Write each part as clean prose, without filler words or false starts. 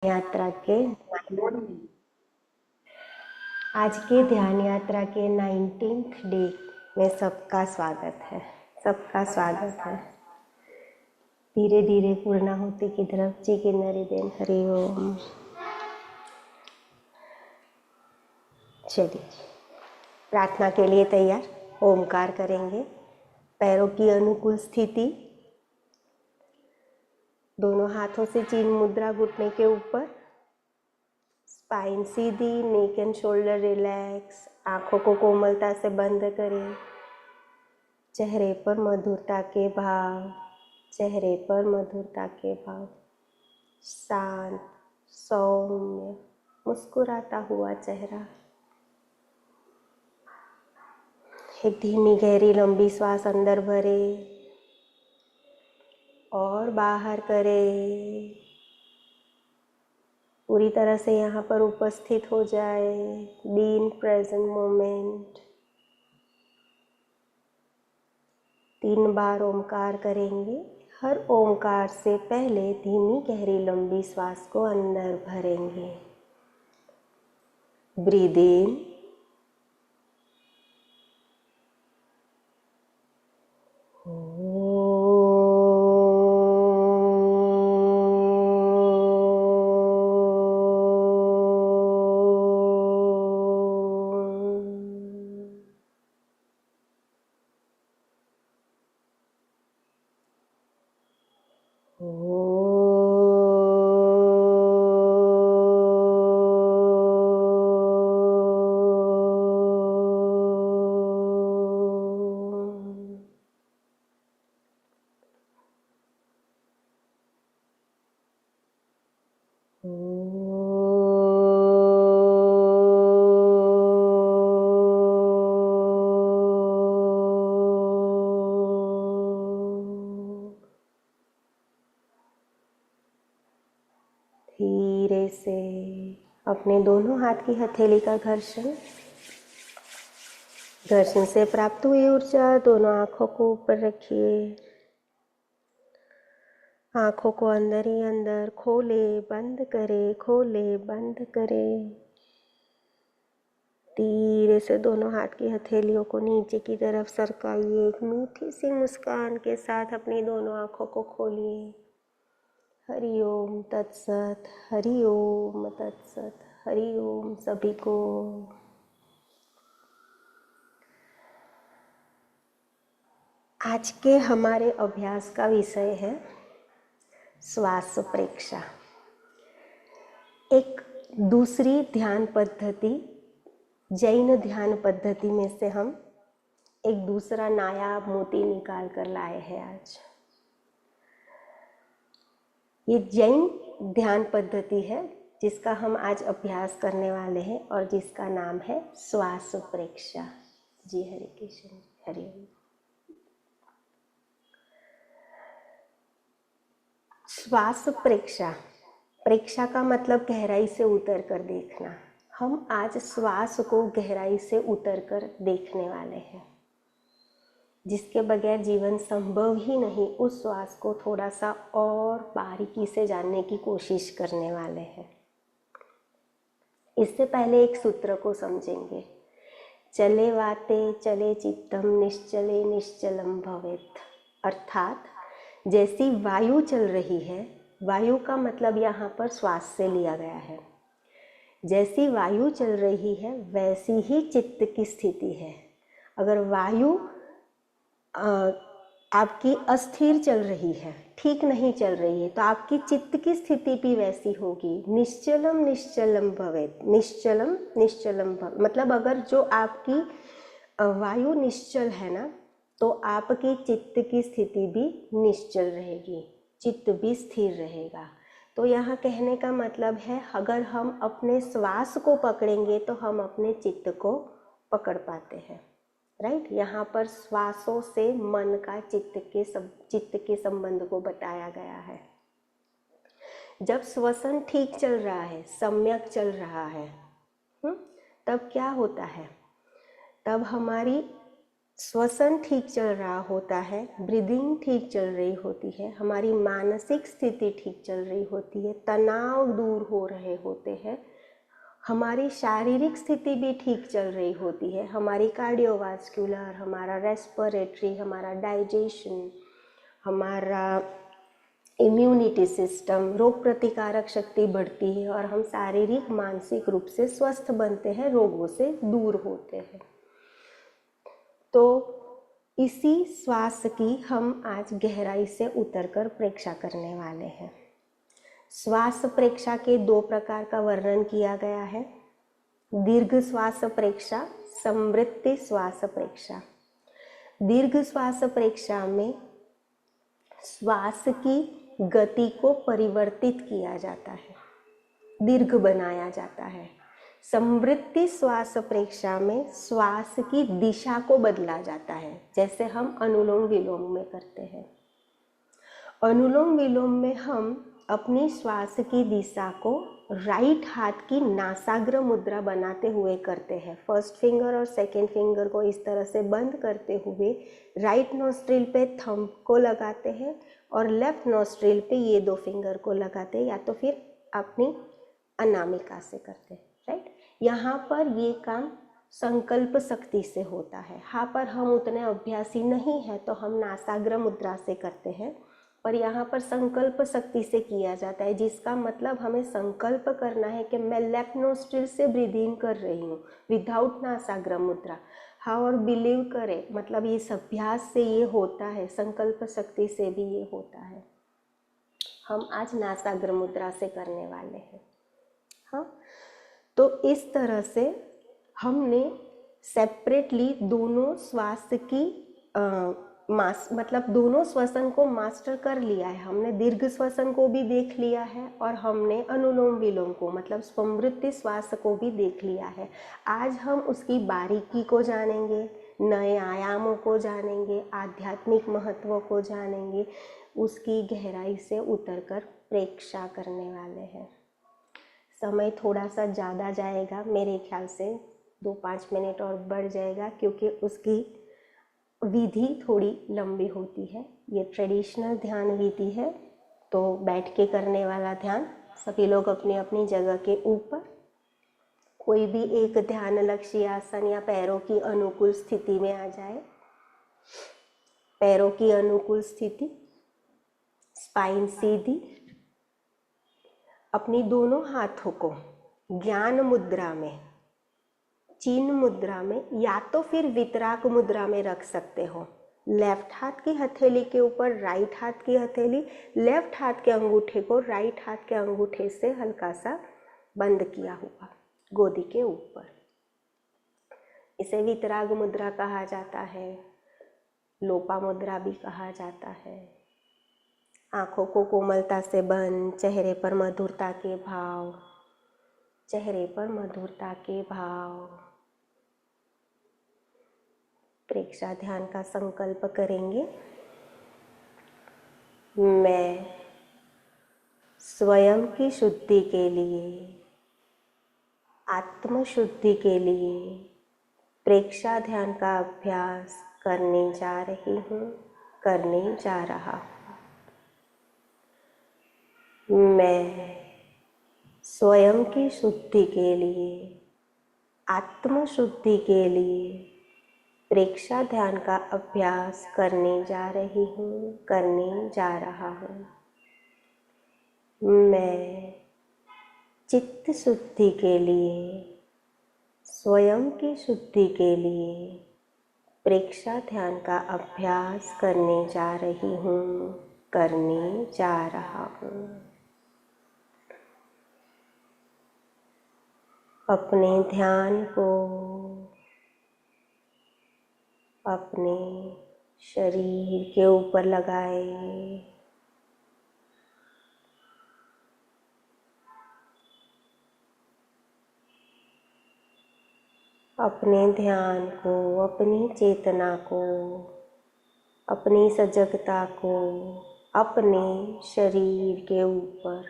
यात्रा के आज के ध्यान यात्रा के 19th डे में सबका स्वागत है। सबका स्वागत है। धीरे धीरे पूर्णाहुति की तरफ जी की नरिदेन। हरि ओम। चलिए प्रार्थना के लिए तैयार। ओमकार करेंगे। पैरों की अनुकूल स्थिति, दोनों हाथों से चिन्ह मुद्रा घुटने के ऊपर, spine Sidhi, neck and shoulder relax, आंखों को कोमलता से बंद करें। चेहरे पर मधुरता के भाव, चेहरे पर मधुरता के भाव, शांत सौम्य मुस्कुराता हुआ चेहरा। एक धीमी गहरी लंबी श्वास अंदर भरे और बाहर करें। पूरी तरह से यहाँ पर उपस्थित हो जाए। Be in present moment. 3 बार ओमकार करेंगे। हर ओमकार से पहले धीमी गहरी लंबी श्वास को अंदर भरेंगे। ब्रीद इन, धीरे से अपने दोनों हाथ की हथेली का घर्षण से प्राप्त हुई ऊर्जा दोनों आंखों को ऊपर रखिए। आंखों को अंदर ही अंदर खोले बंद करे, खोले बंद करे। धीरे से दोनों हाथ की हथेलियों को नीचे की तरफ सरकाइए। एक मीठी सी मुस्कान के साथ अपनी दोनों आंखों को खोलिए। हरि ओम तत्सत, हरि ओम तत्सत, हरि ओम सभी को। आज के हमारे अभ्यास का विषय है श्वास प्रेक्षा। एक दूसरी ध्यान पद्धति, जैन ध्यान पद्धति में से हम एक दूसरा नायाब मोती निकाल कर लाए हैं आज। ये जैन ध्यान पद्धति है जिसका हम आज अभ्यास करने वाले हैं और जिसका नाम है श्वास प्रेक्षा। जी हरे कृष्ण, हरि ओम। श्वास प्रेक्षा, प्रेक्षा का मतलब गहराई से उतर कर देखना। हम आज श्वास को गहराई से उतर कर देखने वाले हैं, जिसके बगैर जीवन संभव ही नहीं। उस श्वास को थोड़ा सा और बारीकी से जानने की कोशिश करने वाले हैं। इससे पहले एक सूत्र को समझेंगे। चले वाते चले चित्तम निश्चले निश्चलम भवेत्। अर्थात जैसी वायु चल रही है, वायु का मतलब यहाँ पर श्वास से लिया गया है। जैसी वायु चल रही है वैसी ही चित्त की स्थिति है। अगर वायु आपकी अस्थिर चल रही है, ठीक नहीं चल रही है, तो आपकी चित्त की स्थिति भी वैसी होगी। निश्चलम निश्चलम भवेत्। निश्चलम निश्चलम भवेत् मतलब अगर जो आपकी वायु निश्चल है ना, तो आपकी चित्त की स्थिति भी निश्चल रहेगी, चित्त भी स्थिर रहेगा। तो यहाँ कहने का मतलब है, अगर हम अपने श्वास को पकड़ेंगे तो हम अपने चित्त को पकड़ पाते हैं। राइट। यहाँ पर श्वासों से मन का चित्त के संबंध को बताया गया है। जब श्वसन ठीक चल रहा है, सम्यक चल रहा है, तब क्या होता है? तब हमारी श्वसन ठीक चल रहा होता है, ब्रीदिंग ठीक चल रही होती है, हमारी मानसिक स्थिति ठीक चल रही होती है, तनाव दूर हो रहे होते हैं, हमारी शारीरिक स्थिति भी ठीक चल रही होती है, हमारी कार्डियोवास्कुलर, हमारा रेस्पिरेटरी, हमारा डाइजेशन, हमारा इम्यूनिटी सिस्टम, रोग प्रतिकारक शक्ति बढ़ती है और हम शारीरिक मानसिक रूप से स्वस्थ बनते हैं, रोगों से दूर होते हैं। तो इसी श्वास की हम आज गहराई से उतरकर प्रेक्षा करने वाले हैं। श्वास प्रेक्षा के 2 प्रकार का वर्णन किया गया है, दीर्घ श्वास प्रेक्षा, समवृत्ति श्वास प्रेक्षा। दीर्घ श्वास प्रेक्षा में श्वास की गति को परिवर्तित किया जाता है, दीर्घ बनाया जाता है। समवृत्ति श्वास प्रेक्षा में श्वास की दिशा को बदला जाता है, जैसे हम अनुलोम विलोम में करते हैं। अनुलोम विलोम में हम अपनी श्वास की दिशा को राइट हाथ की नासाग्र मुद्रा बनाते हुए करते हैं। फर्स्ट फिंगर और सेकेंड फिंगर को इस तरह से बंद करते हुए राइट नोस्ट्रिल पे थंब को लगाते हैं और लेफ्ट नोस्ट्रिल पे ये 2 फिंगर को लगाते हैं, या तो फिर अपनी अनामिका से करते हैं, राइट। यहाँ पर ये काम संकल्प शक्ति से होता है। यहाँ पर हम उतने अभ्यासी नहीं हैं तो हम नासाग्र मुद्रा से करते हैं, पर यहाँ पर संकल्प शक्ति से किया जाता है, जिसका मतलब हमें संकल्प करना है कि मैं लेफ्ट नोस्ट्रिल से ब्रीद इन कर रही हूँ विदाउट नासाग्र मुद्रा। हाँ, और बिलीव करें, मतलब इस अभ्यास से ये होता है, संकल्प शक्ति से भी ये होता है। हम आज नासाग्र मुद्रा से करने वाले हैं। हाँ, तो इस तरह से हमने सेपरेटली दोनों श्वास की मतलब दोनों श्वसन को मास्टर कर लिया है। हमने दीर्घ श्वसन को भी देख लिया है और हमने अनुलोम विलोम को मतलब समवृत्ति श्वास को भी देख लिया है। आज हम उसकी बारीकी को जानेंगे, नए आयामों को जानेंगे, आध्यात्मिक महत्व को जानेंगे, उसकी गहराई से उतरकर प्रेक्षा करने वाले हैं। समय थोड़ा सा ज़्यादा जाएगा, मेरे ख्याल से 2-5 मिनट और बढ़ जाएगा, क्योंकि उसकी विधि थोड़ी लंबी होती है। ये ट्रेडिशनल ध्यान विधि है, तो बैठ के करने वाला ध्यान। सभी लोग अपनी अपनी जगह के ऊपर कोई भी एक ध्यान लक्ष्य आसन या पैरों की अनुकूल स्थिति में आ जाए। पैरों की अनुकूल स्थिति, स्पाइन सीधी, अपनी दोनों हाथों को ज्ञान मुद्रा में, चिन्ह मुद्रा में या तो फिर वितराक मुद्रा में रख सकते हो। लेफ्ट हाथ की हथेली के ऊपर राइट हाथ की हथेली, लेफ्ट हाथ के अंगूठे को राइट हाथ के अंगूठे से हल्का सा बंद किया हुआ गोदी के ऊपर। इसे वितराग मुद्रा कहा जाता है, लोपा मुद्रा भी कहा जाता है। आँखों को कोमलता से बंद, चेहरे पर मधुरता के भाव, चेहरे पर मधुरता के भाव। प्रेक्षा ध्यान का संकल्प करेंगे। मैं स्वयं की शुद्धि के लिए, आत्म शुद्धि के लिए प्रेक्षा ध्यान का अभ्यास करने जा रही हूँ, करने जा रहा हूँ। मैं स्वयं की शुद्धि के लिए, आत्म शुद्धि के लिए प्रेक्षा ध्यान का अभ्यास करने जा रही हूँ, करने जा रहा हूँ। मैं चित्त शुद्धि के लिए, स्वयं की शुद्धि के लिए प्रेक्षा ध्यान का अभ्यास करने जा रही हूँ, करने जा रहा हूँ। अपने ध्यान को अपने शरीर के ऊपर लगाए। अपने ध्यान को, अपनी चेतना को, अपनी सजगता को अपने शरीर के ऊपर,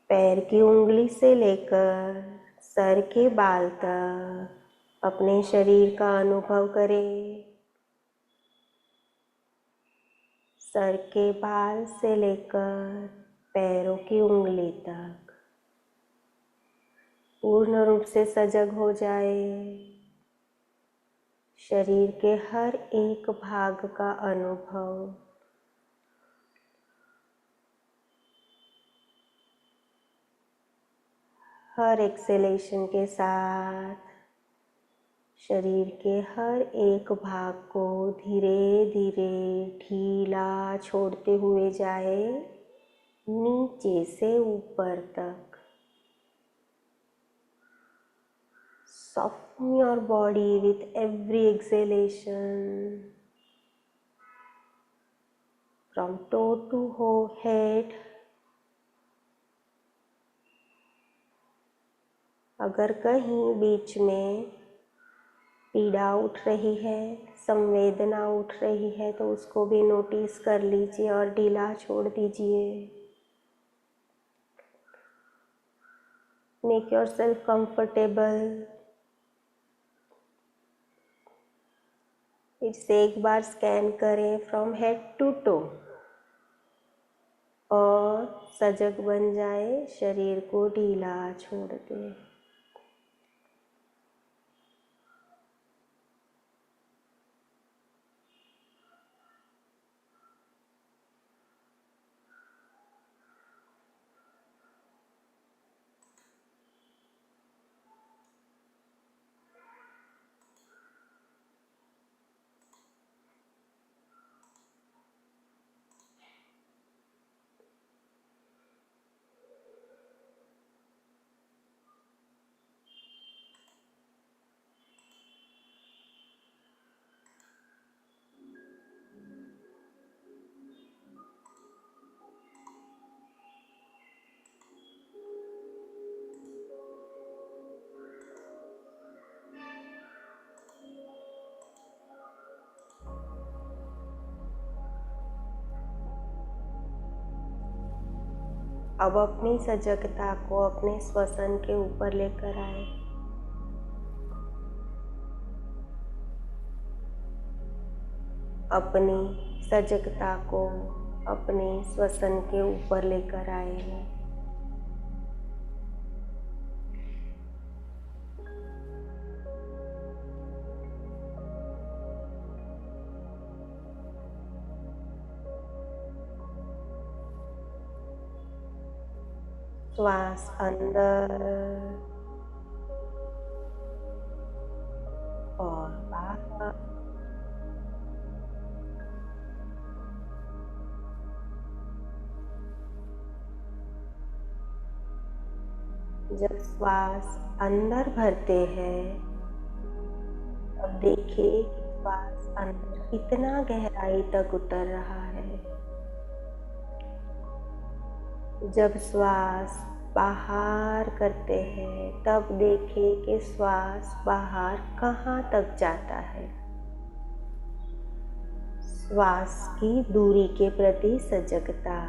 पैर की उंगली से लेकर सर के बाल तक अपने शरीर का अनुभव करें। सर के बाल से लेकर पैरों की उंगली तक पूर्ण रूप से सजग हो जाए। शरीर के हर एक भाग का अनुभव। हर एक्सेलेशन के साथ शरीर के हर एक भाग को धीरे धीरे ढीला छोड़ते हुए जाए, नीचे से ऊपर तक। Soften your body with every exhalation, from toe to head. अगर कहीं बीच में पीड़ा उठ रही है, संवेदना उठ रही है, तो उसको भी नोटिस कर लीजिए और ढीला छोड़ दीजिए। Make yourself comfortable। इसे एक बार स्कैन करें फ्रॉम हेड टू टो और सजग बन जाए, शरीर को ढीला छोड़ दें। अब अपनी सजगता को अपने श्वसन के ऊपर लेकर आए। अपनी सजगता को अपने श्वसन के ऊपर लेकर आए हैं। श्वास अंदर और बाहर। जब श्वास अंदर भरते हैं, तब देखिए कि श्वास अंदर कितना गहराई तक उतर रहा है। जब श्वास बाहर करते हैं, तब देखें कि श्वास बाहर कहाँ तक जाता है। श्वास की दूरी के प्रति सजगता।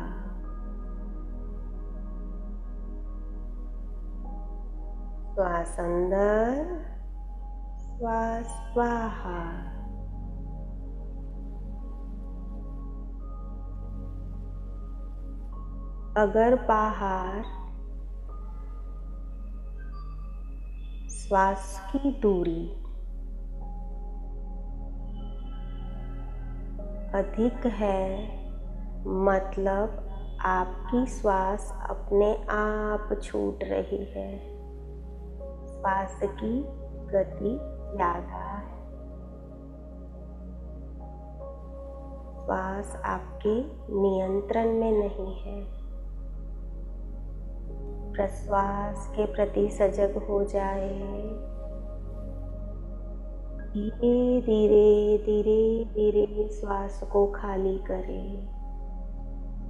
श्वास अंदर, श्वास बाहर। अगर बाहर श्वास की दूरी अधिक है, मतलब आपकी श्वास अपने आप छूट रही है। श्वास की गति ज़्यादा है। श्वास आपके नियंत्रण में नहीं है। प्रश्वास के प्रति सजग हो जाए। धीरे धीरे धीरे धीरे श्वास को खाली करें।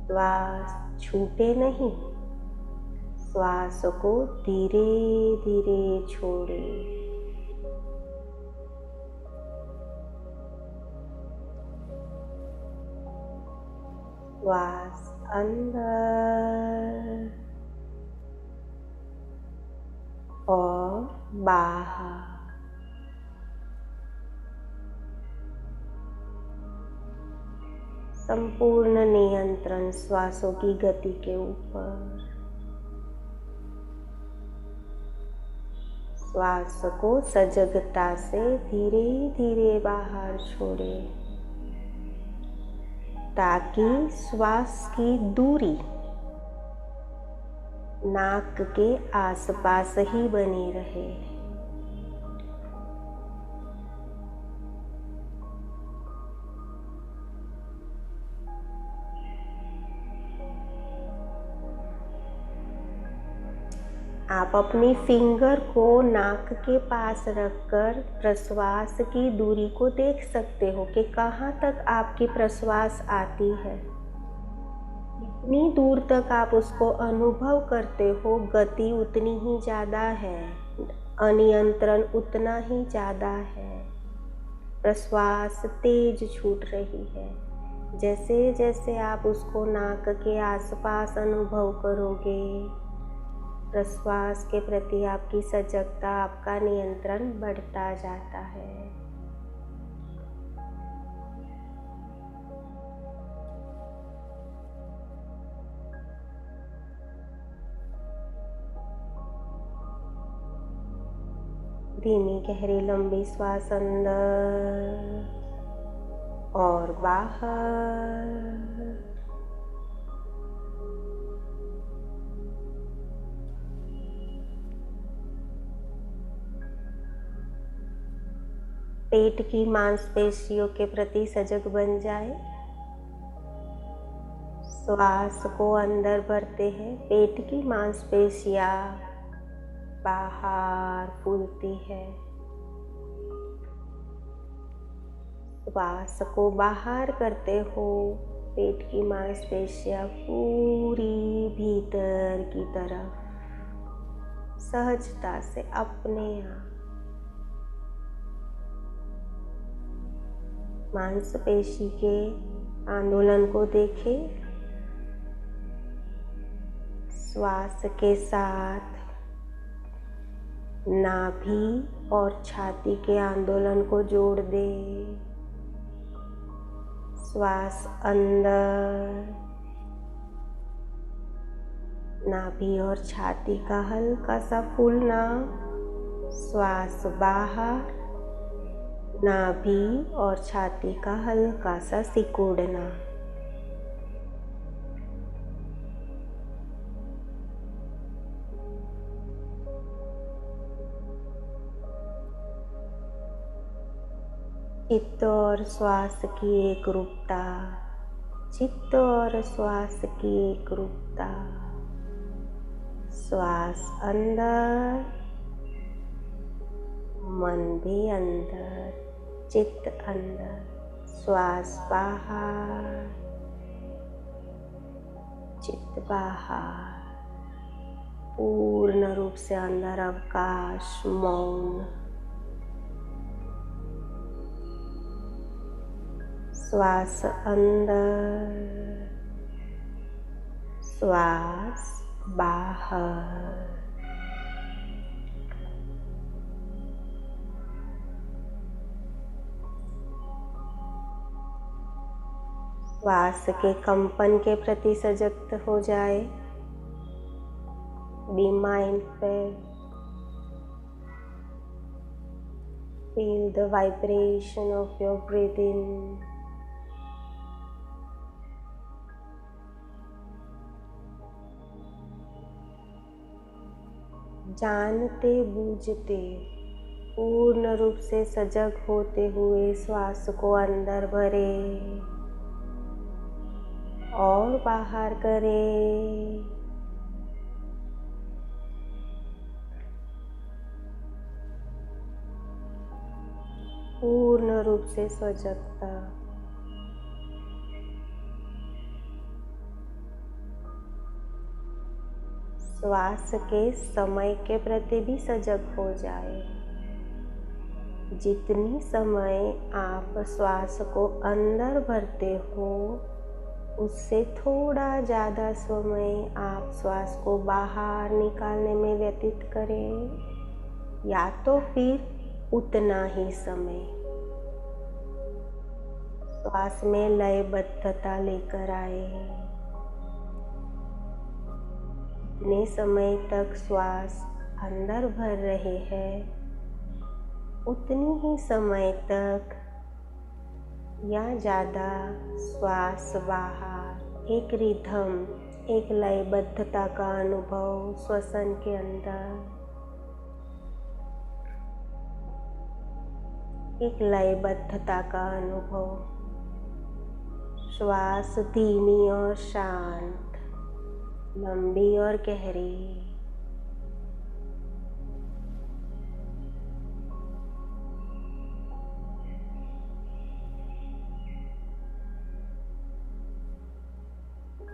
श्वास छूटे नहीं, श्वास को धीरे धीरे छोड़ें। श्वास अंदर और बाहर। संपूर्ण नियंत्रण श्वासों की गति के ऊपर। श्वास को सजगता से धीरे धीरे बाहर छोड़े, ताकि श्वास की दूरी नाक के आसपास ही बनी रहे। आप अपनी फिंगर को नाक के पास रखकर प्रश्वास की दूरी को देख सकते हो कि कहाँ तक आपकी प्रश्वास आती है। जितनी दूर तक आप उसको अनुभव करते हो, गति उतनी ही ज़्यादा है, अनियंत्रण उतना ही ज़्यादा है। प्रश्वास तेज छूट रही है। जैसे जैसे आप उसको नाक के आसपास अनुभव करोगे, प्रश्वास के प्रति आपकी सजगता, आपका नियंत्रण बढ़ता जाता है। धीमी गहरी लंबी श्वास अंदर और बाहर। पेट की मांसपेशियों के प्रति सजग बन जाए। श्वास को अंदर भरते हैं, पेट की मांसपेशियां बाहर फूलती है। श्वास को बाहर करते हो, पेट की मांसपेशियां पूरी भीतर की तरफ सहजता से अपने आप। मांसपेशी के आंदोलन को देखें। श्वास के साथ नाभि और छाती के आंदोलन को जोड़ दे। श्वास अंदर, नाभि और छाती का हल्का सा फूलना। श्वास बाहर, नाभि और छाती का हल्का सा सिकुड़ना। चित्त और श्वास की एक रूपता, चित्त और श्वास की एक रूपता। श्वास अंदर, मन भी अंदर, चित्त अंदर। श्वास बाहर, चित्त बाहर। पूर्ण रूप से अंदर अवकाश, मौन। श्वास अंदर, श्वास बाहर। श्वास के कंपन के प्रति सजग हो जाए। Be mindful, feel the vibration of your breathing. जानते बूझते पूर्ण रूप से सजग होते हुए श्वास को अंदर भरे और बाहर करें। पूर्ण रूप से सजगता। श्वास के समय के प्रति भी सजग हो जाए। जितनी समय आप श्वास को अंदर भरते हो, उससे थोड़ा ज़्यादा समय आप श्वास को बाहर निकालने में व्यतीत करें। या तो फिर उतना ही समय। श्वास में लयबद्धता लेकर आए। जितने समय तक श्वास अंदर भर रहे हैं उतनी ही समय तक या ज़्यादा श्वास बाहर, एक रिदम, एक लयबद्धता का अनुभव श्वसन के अंदर, एक लयबद्धता का अनुभव। श्वास धीमी और शांत, लंबी और गहरी।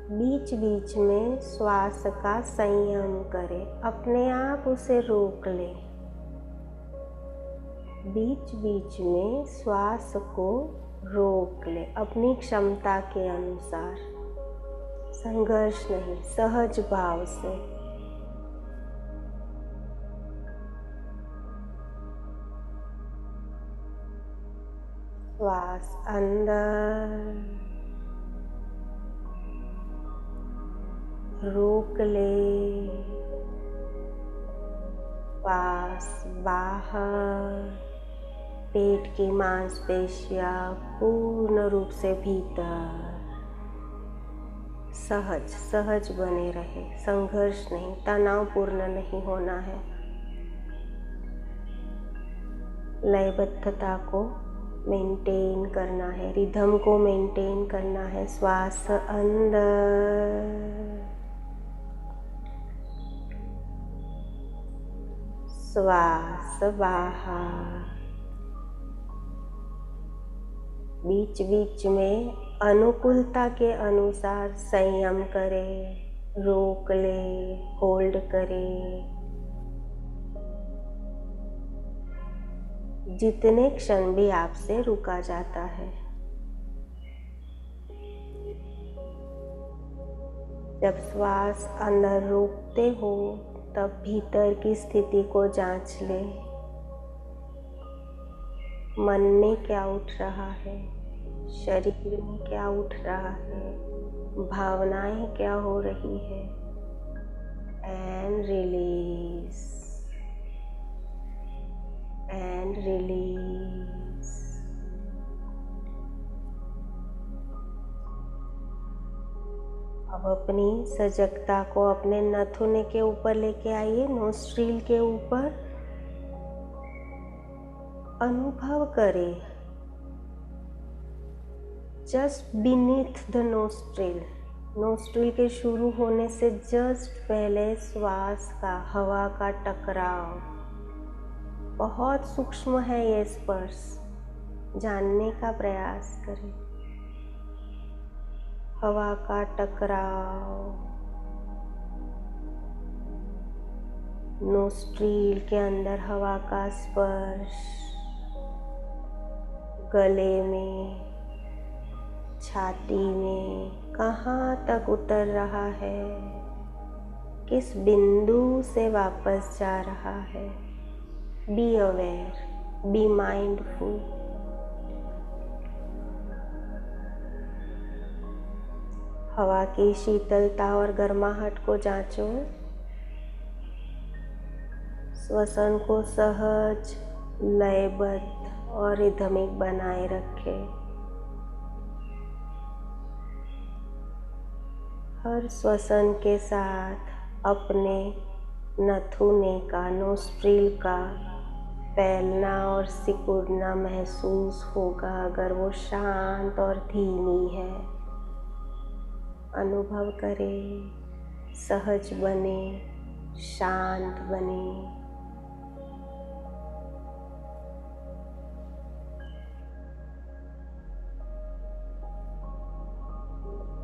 बीच बीच में श्वास का संयम करें, अपने आप उसे रोक लें। बीच बीच में श्वास को रोक लें अपनी क्षमता के अनुसार, संघर्ष नहीं, सहज भाव से। श्वास अंदर, रोक ले, श्वास बाहर, पेट की मांसपेशियां पूर्ण रूप से भीतर। सहज सहज बने रहे, संघर्ष नहीं, तनावपूर्ण नहीं होना है। लयबद्धता को मेंटेन करना है, रिदम को मेंटेन करना है। श्वास अंदर, श्वास बाहर। बीच बीच में अनुकूलता के अनुसार संयम करें, रोक ले, होल्ड करें। जितने क्षण भी आपसे रुका जाता है। जब श्वास अंदर रोकते हो तब भीतर की स्थिति को जांच ले। मन में क्या उठ रहा है, शरीर में क्या उठ रहा है, भावनाएं क्या हो रही है। And release, and release. अब अपनी सजगता को अपने नाखून के ऊपर लेके आइए, नोस्ट्रिल के ऊपर। अनुभव करें just beneath the nostril, nostril के शुरू होने से जस्ट पहले श्वास का, हवा का टकराव। बहुत सूक्ष्म है ये स्पर्श, जानने का प्रयास करें। हवा का टकराव, नोस्ट्रिल के अंदर हवा का स्पर्श, गले में, छाती में कहाँ तक उतर रहा है, किस बिंदु से वापस जा रहा है। Be aware, be mindful. हवा की शीतलता और गर्माहट को जांचो। श्वसन को सहज, लयबद्ध और रिदमिक बनाए रखें। हर श्वसन के साथ अपने नथुने का, नोस्ट्रिल का फैलना और सिकुड़ना महसूस होगा अगर वो शांत और धीमी है। अनुभव करें, सहज बने, शांत बने।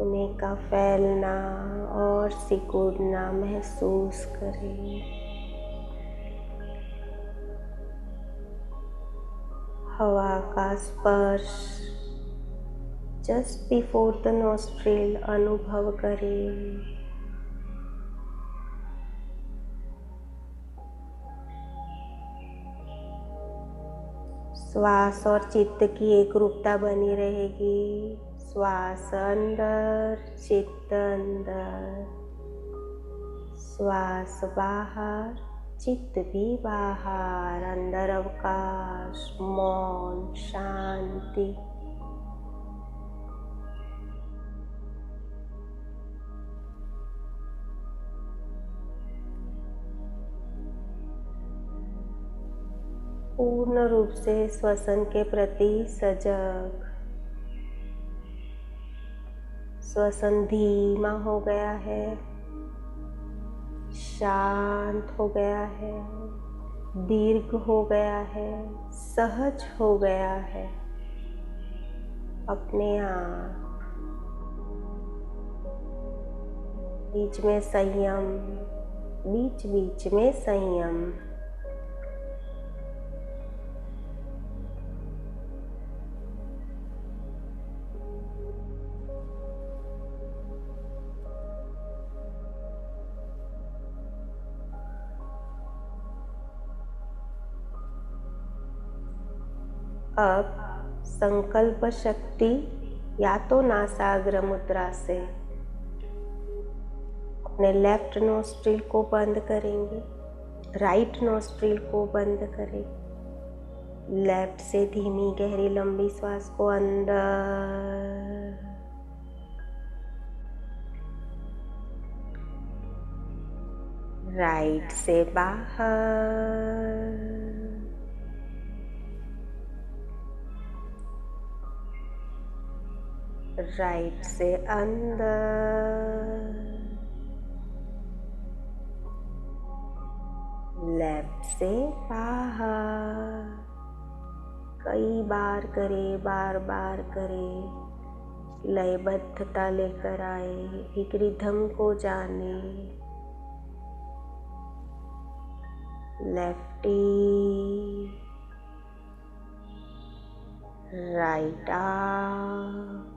उन्हें का फैलना और सिकुड़ना महसूस करें। हवा का स्पर्श जस्ट बिफोर द नोस्ट्रिल अनुभव करें। श्वास और चित्त की एकरूपता बनी रहेगी। श्वास अंदर, चित्त अंदर, श्वास बाहर, चित्त भी बाहर। अंदर अवकाश, मौन, शांति। पूर्ण रूप से श्वसन के प्रति सजग। श्वसन धीमा हो गया है, शांत हो गया है, दीर्घ हो गया है, सहज हो गया है। अपने आप बीच में संयम, बीच बीच में संयम। अब संकल्प शक्ति या तो नासाग्र मुद्रा से अपने लेफ्ट नोस्ट्रिल को बंद करेंगे, राइट नोस्ट्रिल को बंद करें। लेफ्ट से धीमी गहरी लंबी श्वास को अंदर, राइट से बाहर, राइट से अंदर, लेफ्ट से बाहर। कई बार करे, बार बार करे, लयबद्धता लेकर आए, एक रिदम को जाने। Lefty, right out,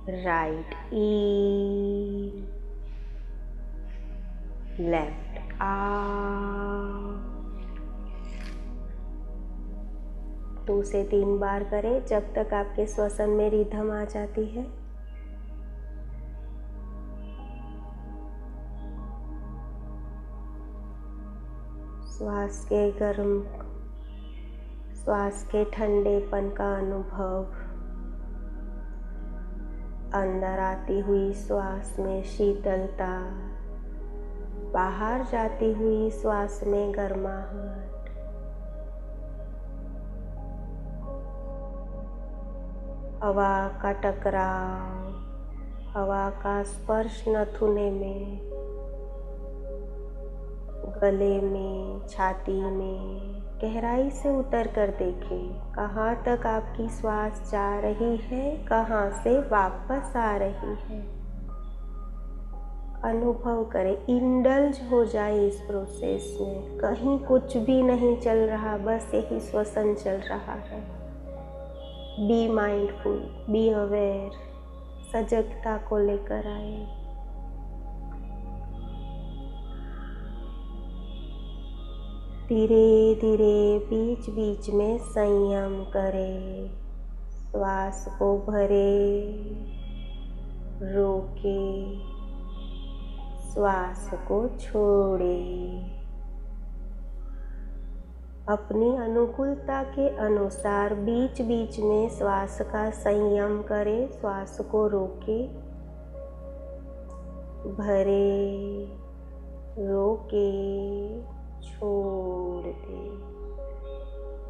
right in, left out। 2 से 3 बार करें जब तक आपके श्वसन में रिदम आ जाती है। श्वास के गर्म, श्वास के ठंडेपन का अनुभव। अंदर आती हुई श्वास में शीतलता, बाहर जाती हुई श्वास में गर्माहट। हवा का टकराव, हवा का स्पर्श नथुने में, गले में, छाती में गहराई से उतर कर देखें कहाँ तक आपकी श्वास जा रही है, कहाँ से वापस आ रही है। अनुभव करें, इंडल्ज हो जाए इस प्रोसेस में। कहीं कुछ भी नहीं चल रहा, बस यही श्वसन चल रहा है। बी माइंडफुल, बी अवेयर, सजगता को लेकर आए। धीरे धीरे बीच बीच में संयम करें। श्वास को भरे, रोके, श्वास को छोड़े। अपनी अनुकूलता के अनुसार बीच बीच में श्वास का संयम करें। श्वास को रोके, भरे, रोके, छोड़ दे।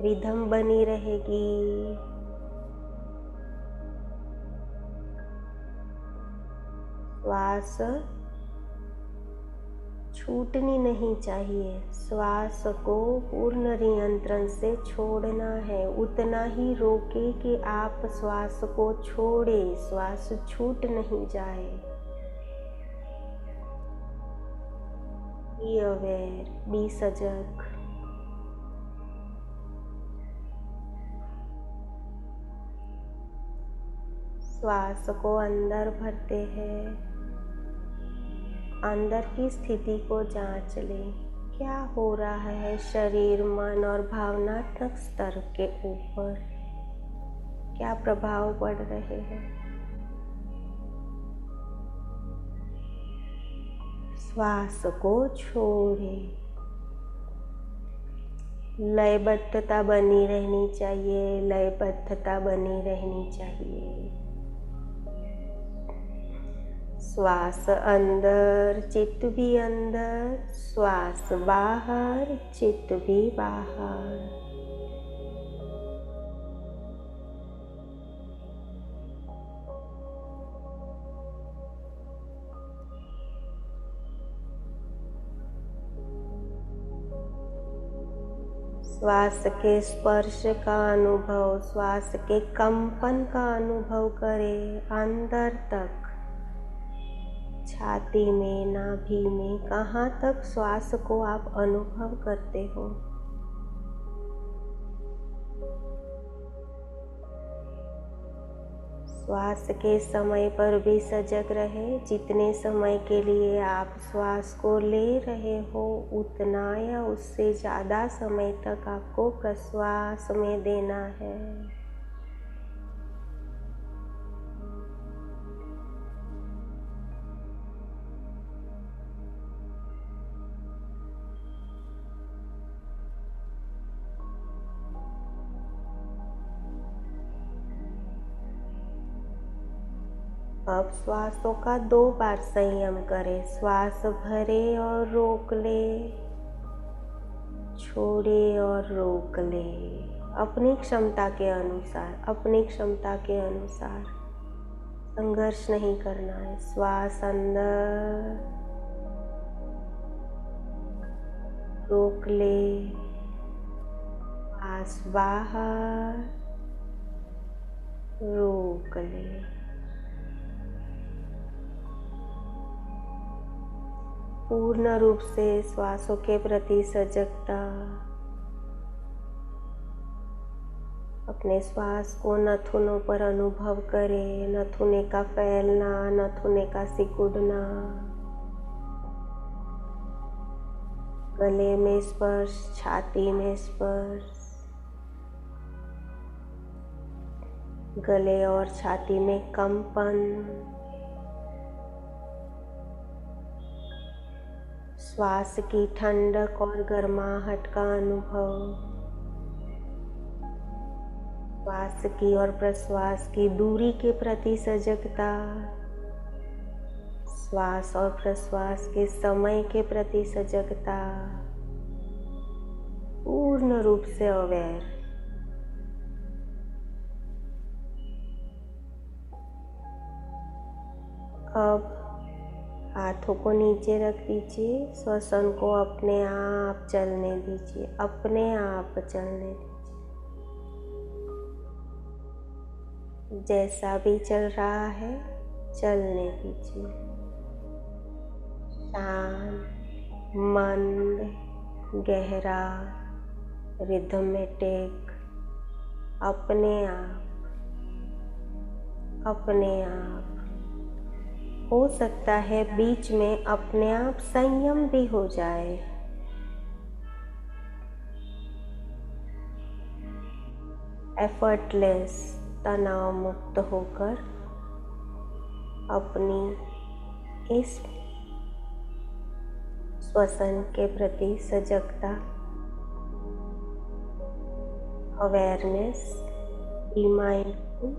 रिदम बनी रहेगी। श्वास छूटनी नहीं चाहिए। श्वास को पूर्ण नियंत्रण से छोड़ना है। उतना ही रोके कि आप श्वास को छोड़े, श्वास छूट नहीं जाए। बी अवेयर, बी सजग। श्वास को अंदर भरते हैं। अंदर की स्थिति को जांच लें क्या हो रहा है शरीर, मन और भावनात्मक स्तर के ऊपर, क्या प्रभाव पड़ रहे हैं। श्वास को छोड़ें। लयबद्धता बनी रहनी चाहिए, लयबद्धता बनी रहनी चाहिए। श्वास अंदर, चित्त भी अंदर, श्वास बाहर, चित्त भी बाहर। श्वास के स्पर्श का अनुभव, श्वास के कंपन का अनुभव करें अंदर तक, छाती में, नाभि में, कहाँ तक श्वास को आप अनुभव करते हो। श्वास के समय पर भी सजग रहे। जितने समय के लिए आप श्वास को ले रहे हो, उतना या उससे ज़्यादा समय तक आपको प्रश्वास में देना है। अब श्वासों का 2 बार संयम करें। श्वास भरे और रोक ले, छोड़े और रोक ले, अपनी क्षमता के अनुसार, अपनी क्षमता के अनुसार। संघर्ष नहीं करना है। श्वास अंदर, रोक ले, श्वास बाहर, रोक ले। पूर्ण रूप से श्वासों के प्रति सजगता। अपने श्वास को नथुनों पर अनुभव करें, नथुने का फैलना, नथुने का सिकुड़ना, गले में स्पर्श, छाती में स्पर्श, गले और छाती में कंपन, श्वास की ठंडक और गर्माहट का अनुभव, श्वास की और प्रश्वास की दूरी के प्रति सजगता, श्वास और प्रश्वास के समय के प्रति सजगता, पूर्ण रूप से अवेयर। अब हाथों को नीचे रख दीजिए, श्वसन को अपने आप चलने दीजिए, अपने आप चलने दीजिए। जैसा भी चल रहा है चलने दीजिए। शांत, मंद, गहरा, रिदमेटिक, अपने आप। हो सकता है बीच में अपने आप संयम भी हो जाए। एफर्टलेस, तनाव मुक्त होकर अपनी इस श्वसन के प्रति सजगता, अवेयरनेस, बी माइंडफुल।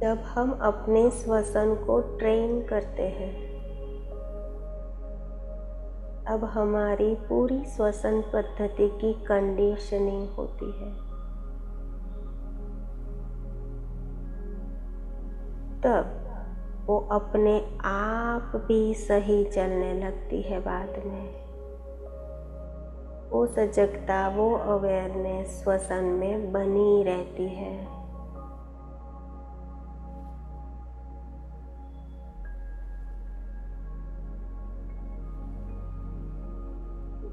जब हम अपने श्वसन को ट्रेन करते हैं, अब हमारी पूरी श्वसन पद्धति की कंडीशनिंग होती है। तब वो अपने आप भी सही चलने लगती है। बाद में वो सजगता, वो अवेयरनेस श्वसन में बनी रहती है।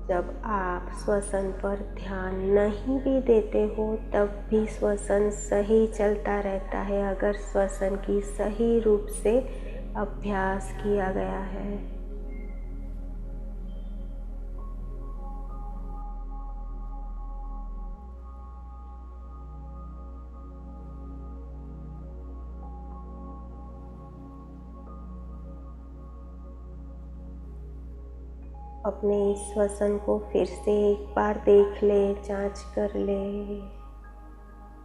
जब आप श्वसन पर ध्यान नहीं भी देते हो तब भी श्वसन सही चलता रहता है, अगर श्वसन की सही रूप से अभ्यास किया गया है। अपने इस श्वसन को फिर से एक बार देख ले, जांच कर ले।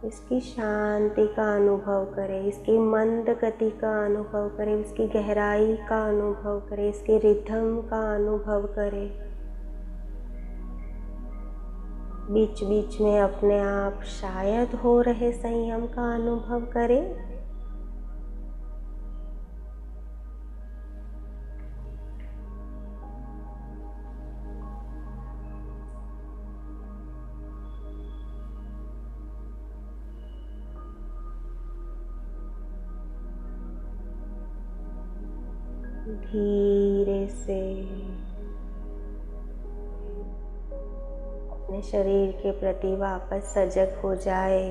इसकी शांति का अनुभव करें, इसकी मंद गति का अनुभव करें, इसकी गहराई का अनुभव करें, इसके रिदम का अनुभव करें। बीच बीच में अपने आप शायद हो रहे संयम का अनुभव करें। धीरे से अपने शरीर के प्रति वापस सजग हो जाए।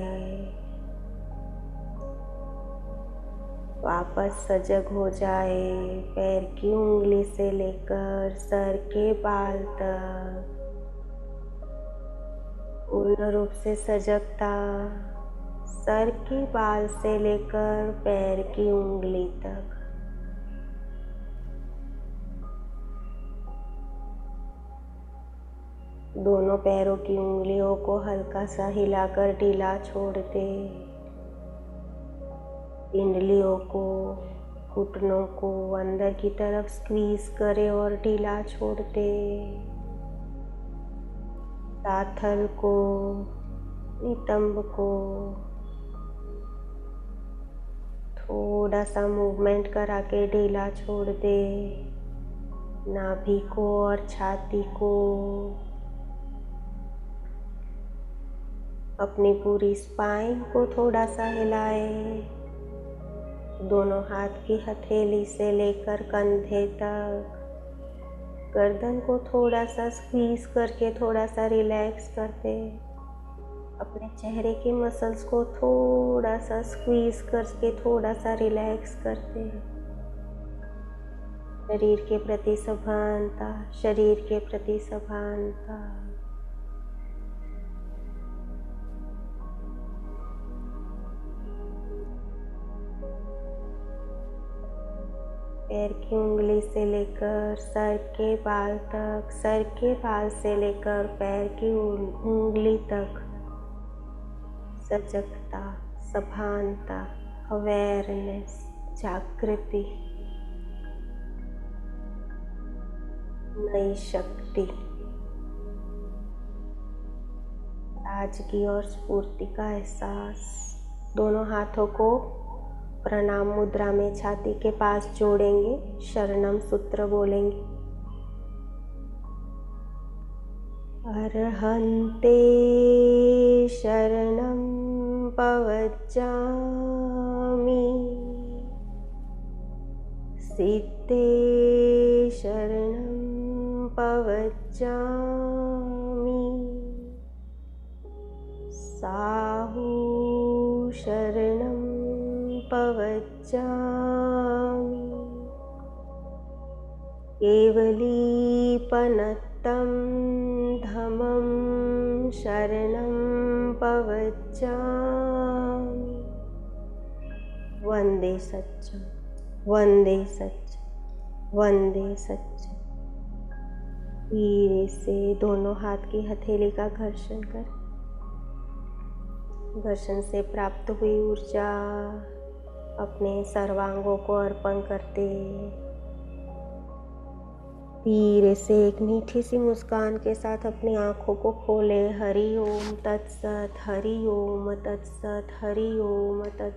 वापस सजग हो जाए। पैर की उंगली से लेकर सर के बाल तक पूर्ण रूप से सजगता। सर के बाल से लेकर पैर की उंगली तक। दोनों पैरों की उंगलियों को हल्का सा हिलाकर ढीला छोड़ दे। पिंडलियों को, घुटनों को अंदर की तरफ स्क्वीज करे और ढीला छोड़ दे। दाथल को, नितंब को थोड़ा सा मूवमेंट करा के ढीला छोड़ दे। नाभि को और छाती को, अपनी पूरी स्पाइन को थोड़ा सा हिलाए। दोनों हाथ की हथेली से लेकर कंधे तक। गर्दन को थोड़ा सा स्क्वीज करके थोड़ा सा रिलैक्स कर दे। अपने चेहरे की मसल्स को थोड़ा सा स्क्वीज करके थोड़ा सा रिलैक्स कर दे। शरीर के प्रति सभानता, शरीर के प्रति सभानता। पैर की उंगली से लेकर सर के बाल तक, सर के बाल से लेकर पैर की उंगली तक सजगता, सभानता, अवेयरनेस, जागृति, नई शक्ति, ताजगी और स्फूर्ति का एहसास। दोनों हाथों को प्रणाम मुद्रा में छाती के पास जोड़ेंगे। शरणम सूत्र बोलेंगे। अर्हन्ते शरणं पवज्जामि, सिद्धे शरणं पवज्जामि, साहु शरणं पवज्जामि, केवलीपनत्तं धम्मं शरणं पवज्जामि। वंदे सत्यम, वंदे सत्यम, वंदे सत्यम। धीरे से दोनों हाथ की हथेली का घर्षण कर। घर्षण से प्राप्त हुई ऊर्जा अपने सर्वांगों को अर्पण करते धीरे से एक मीठी सी मुस्कान के साथ अपनी आँखों को खोले। हरि ओम तत्सत, हरि ओम तत्सत, हरि ओम तत्सत।